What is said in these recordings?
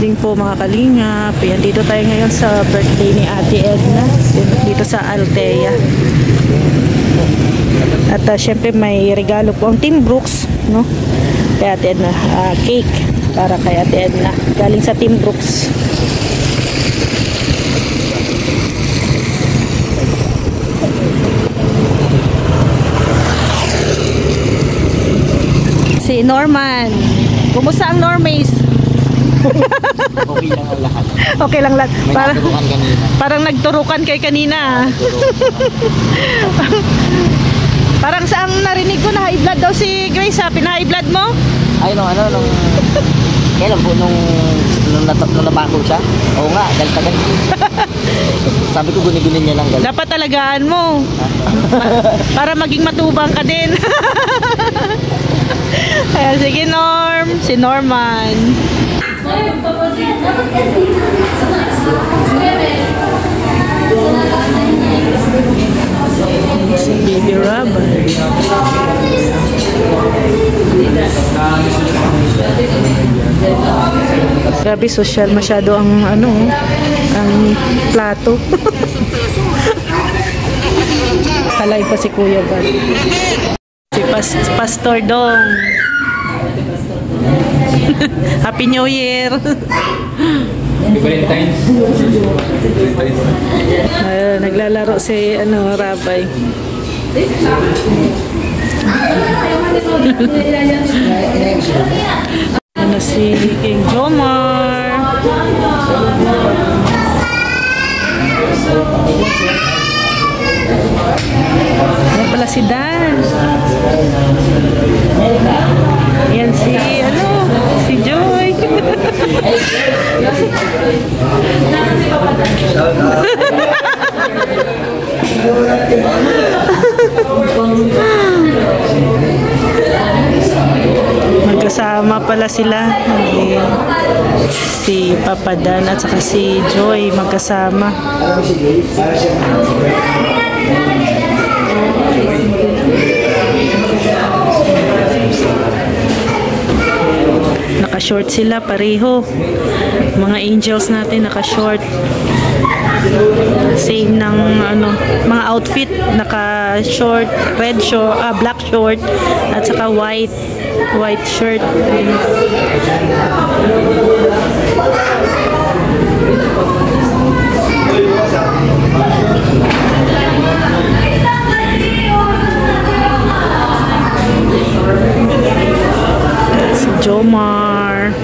morning po mga kalingap. Ayan, dito tayo ngayon sa birthday ni Ate Edna dito sa Althea. At syempre may regalo po ang Team Brooks, no? Kay Ate Edna, cake para kay Ate Edna galing sa Team Brooks. Si Norman, kumusta ang Normays? Okay lang ang lahat. Okay lang lahat. Parang nagturukan kay kanina. Parang saang narinig ko na high blood daw si Grace, ha? Pina-high blood mo? Ay, nung kailan po, nung nabako siya? Oo nga, galit. Sabi ko, guni-guni niya lang galit. Dapat talagaan mo. Para maging matubang ka din. Ayan, sige Norm. Si Norman. Si Baby Robert. Grabe, social masyado ang ang plato. Kalay pa si Kuya Bal. Si Pastor Dong. Happy New Year. Naglalaro si Rabay. Si King Jomar. Yan pala si Dan. Yan si si Joy. Magkasama pala sila. Si Papa Dan at saka si Joy magkasama. Naka-short sila pareho. Mga angels natin naka-short. Same ng mga outfit, naka-short, red short, black short at saka white shirt. Si Jomar.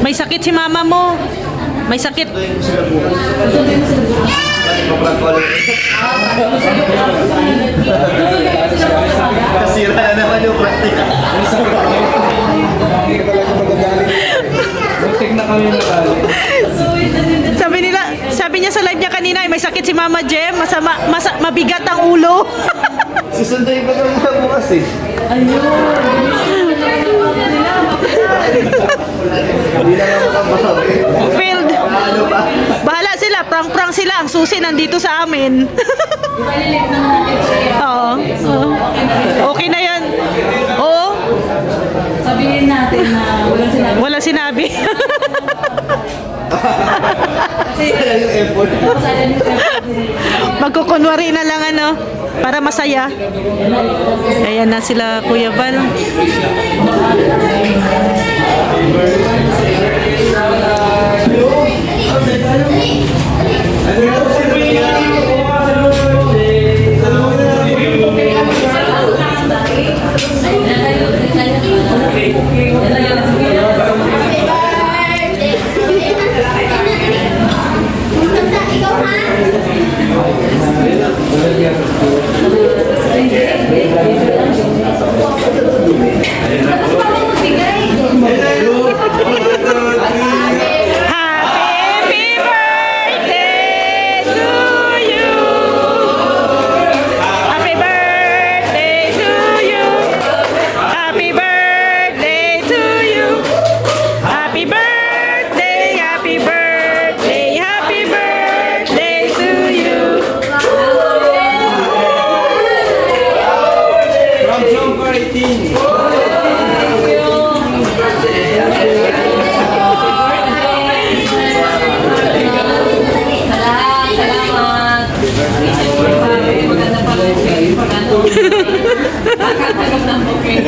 May sakit si mama mo. May sakit. Kasira na naman yung plastic. Sabi niya sa live niya kanina, may sakit si Mama Jem, mabigat ang ulo. Susunduin ko naman bukas eh. Ayun. Failed. Bahala sila, prank sila. Ang susi nandito sa amin. Oo. Okay na yan. Oo. Sabihin natin na walang sinabi. Kasi yung effort. Magkukunwari na lang para masaya. Ayan na sila Kuya Val. Maganda pa rin. Pag ano, nakakagod ng booking.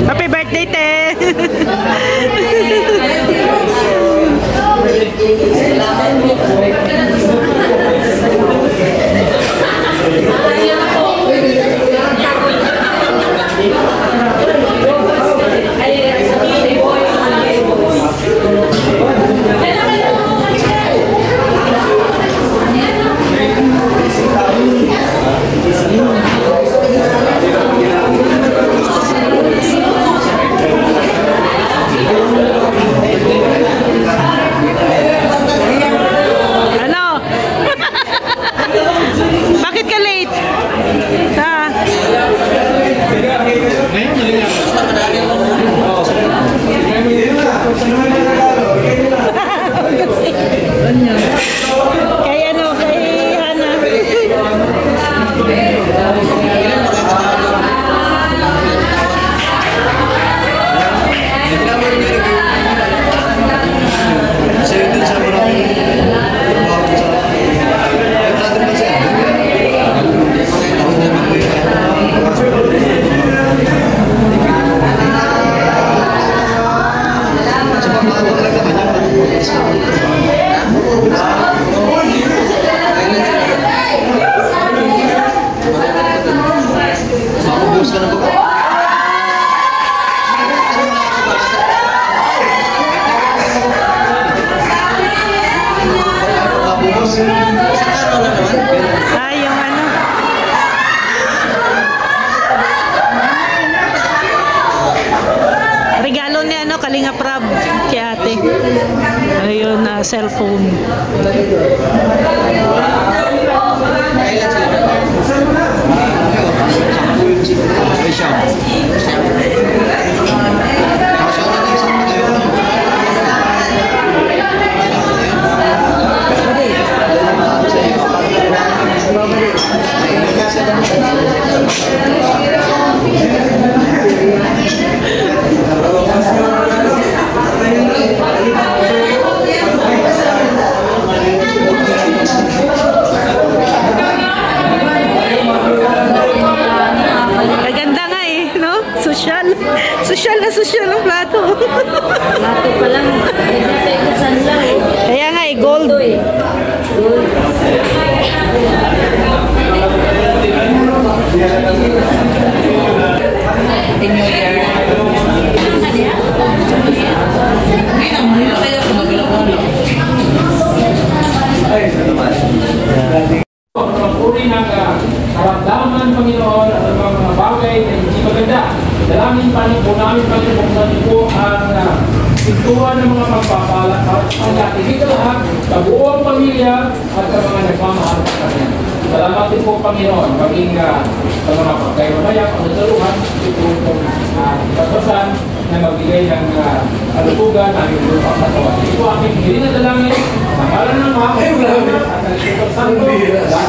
Happy birthday, te! Ano? Bakit ka late? Ha? Kay ano, kay Hana. Ay, yung ano. Regalo ni ano, Kalinga Prab kay ate. Ayun, cellphone. Maganda nga eh, no? Social. Social na social ang plato. Plato pa lang. Ikasan lang. Kaya nga eh, gold. Pagpapuri ng karamdaman, Panginoon, at ang mga bagay na hindi maganda. Dalangin pa rin po namin, Panginoon, po ang pintuan ng mga pagpapala at ang natigit lahat sa buong pamilya at sa mga nagmamahal sa kanya. Salamat din po, Panginoon, maging sa mga pagkaymamaya, pangutaluhan, itong pagbasan na magbigay ng kalutugan ng aming lupang katawan. Ito po aking hiling na dalangin, sa ngalan ng mga pagkakas at ng Espiritu Santo, dahil sa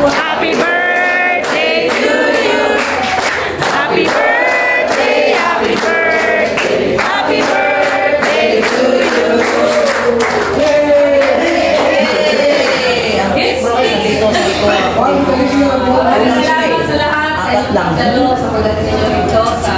Happy birthday to you. Happy birthday, happy birthday, happy birthday to you. Salamat sa lahat. Sa pagdating ninyo rito sa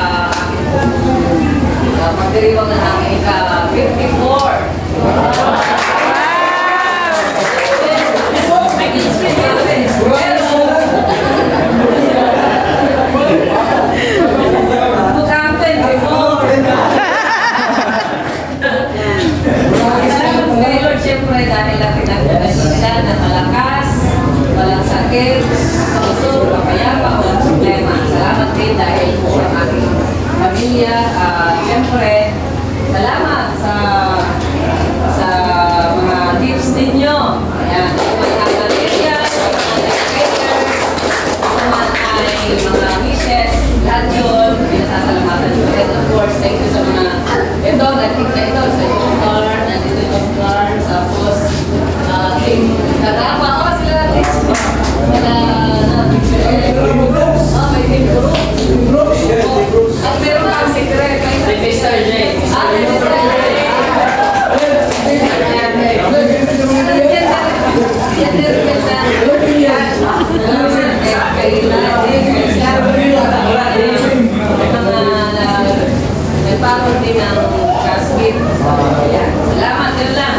salamat sa mga tips ninyo. Ayan, mga Valeria, naman ay mga wishes, lahat yun, pinasasalamatan nyo. And of course, thank you sa mga ito, nakikita ito, sa Oscar, nandito yung Oscar, tapos, Team Katapa, sila natin. May Team Brooks. At meron kang secret. May Mr. J. May Mr. J. Nagpapag din ang casket. Salamat din lang.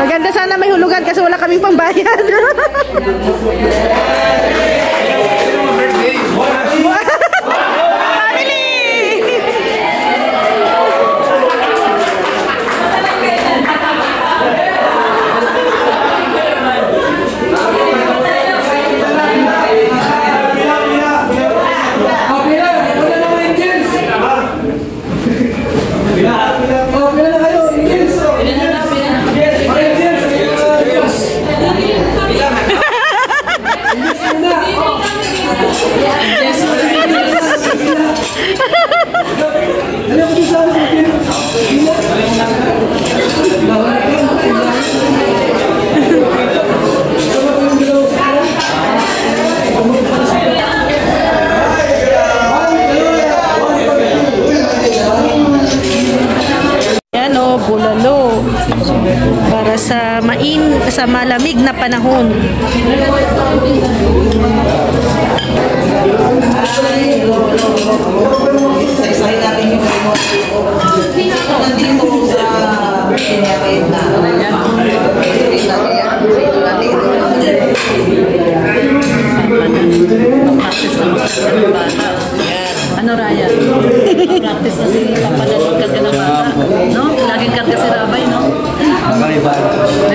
Maganda sana may hulugan kasi wala kaming pambayad. Yan o, bulalo. Para sa malamig na panahon. Isa-isahin natin yung remote. Nandito sa pinapayad na. Ano Ryan? Practice na si Papa na magkarga ng bata. No? Laging karga si Rabay, no? May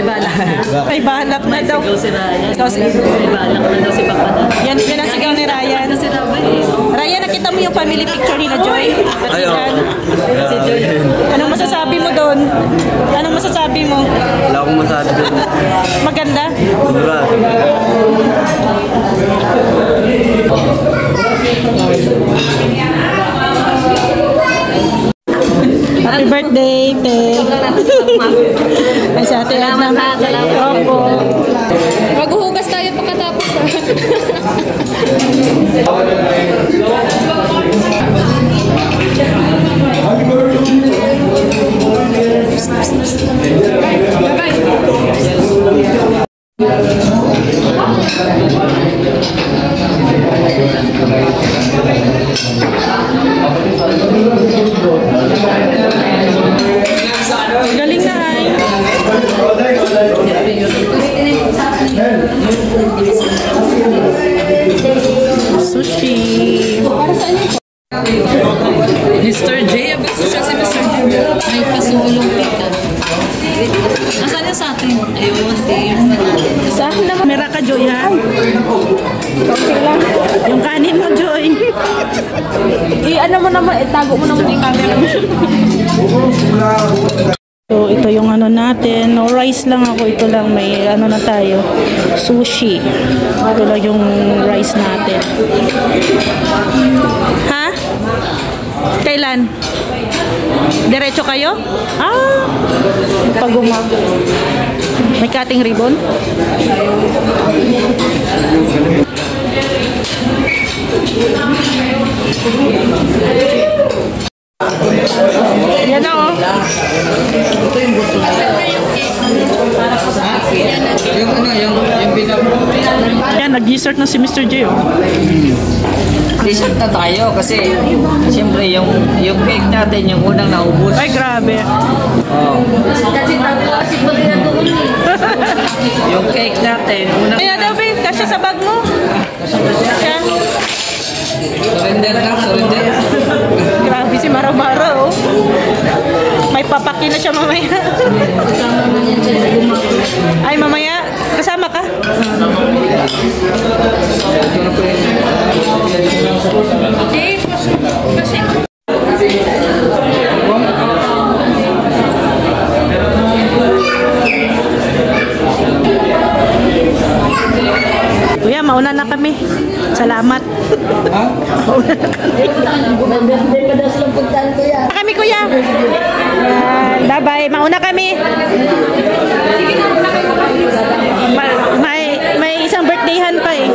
balak. May balak na daw. Sigaw si Ryan. May balak na daw si Papa na. Yan ang sigaw ni Ryan. Si Rabay, eh. Ryan, nakita mo yung family picture nila, Joy? Ayaw. Si Joy. Anong masasabi mo doon? Anong masasabi mo? Wala akong masabi doon. Maganda? Sobra. Happy birthday, Te. Ay, sa Ate Edna. Opo. Maghuhugas tayo pagkatapos. Bye-bye. Mr. J, basta siya si Mr. J. May pasulong pika. Nasaan niya sa atin? Ayun, team. Sa akin naman. Mera ka, Joy, ha? Okay lang. Yung kanin mo, Joy. Ano mo naman, itago mo naman yung camera mo. So, ito yung ano natin. No rice lang ako. Ito lang. May ano na tayo. Sushi. Ito lang yung rice natin. Ha? Kailan? Diretso kayo? Ah! Pag-umag. May cutting ribbon? Yan na, oh. Yan, nag-dessert na si Mr. J, oh. T-shirt na tayo kasi siyempre yung cake natin yung unang naubos. Ay, grabe. Oh. Kasi tatawasig mo rin na doon eh. Yung cake natin unang Kaya daw, babe, kasya sa bag mo. Kasya. surrender lang, surrender. Grabe si Mara-Mara, oh. May papaki na siya mamaya. Ay, mamaya, kasama ka? Kuya, mauna na kami. Salamat. Mauna na kami, kuya. Bye-bye. Mauna kami. May isang birthdayhan pa eh.